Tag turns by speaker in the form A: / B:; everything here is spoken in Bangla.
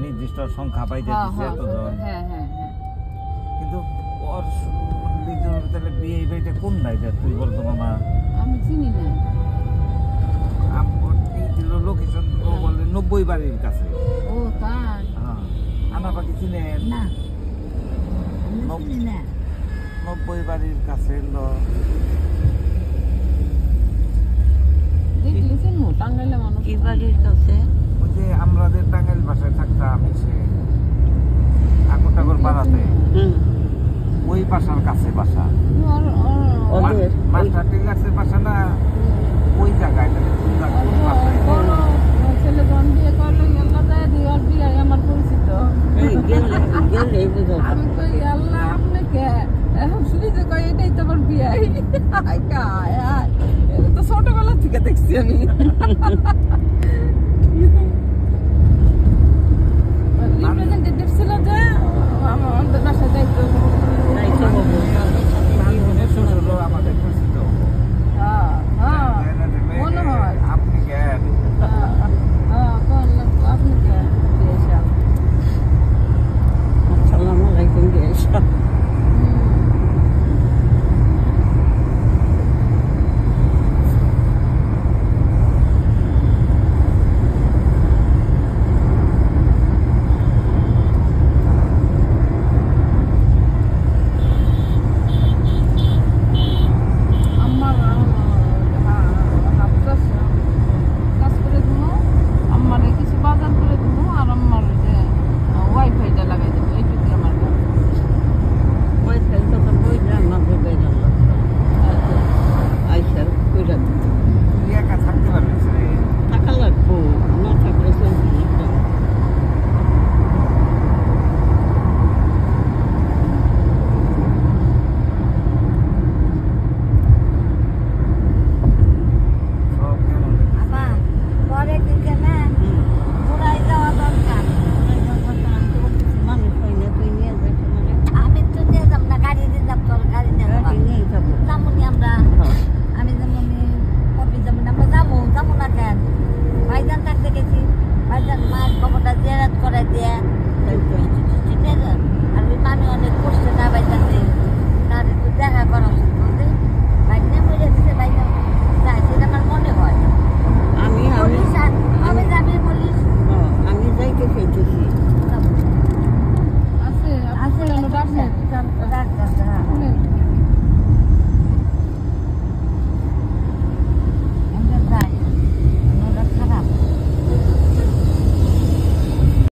A: নির্দিষ্ট সংখ্যা পাইতে দিচ্ছে এতজন। কিন্তু ওর তাহলে বিয়ে বাড়িটা কোন দায়িত্ব তুই বলতো মামা?
B: আমি চিনি না।
A: লোকেশন বললে 90 বাড়ির কাছে।
B: ও তাই?
A: হ্যাঁ, আনা পাখি চিনেন
B: না,
A: 90 বাড়ির কাছে এলো।
B: দেখলি চিনবো টাঙ্গাইলে মানুষ।
C: কি বাড়ির কাছে?
A: ওই যে আমাদের টাঙ্গাইল ভাষায় থাকতাম এসে আকর পাড়াতে, ওই বাসার কাছে বাসা। মাস্টার টিলার্সের বাসা না, ওই জায়গায়।
B: ছেলে জন বিয়ে করলে আল্লাহ দেয় দিওয়ার বিয়ে আমার পরিচিত। আমি কই আল্লাহ আপনাকে এখন শুনি যে কই এটাই তোমার বিয়ে। এটা তো ছোটবেলা থেকে দেখছি আমি। রিপ্রেজেন্টেটিভ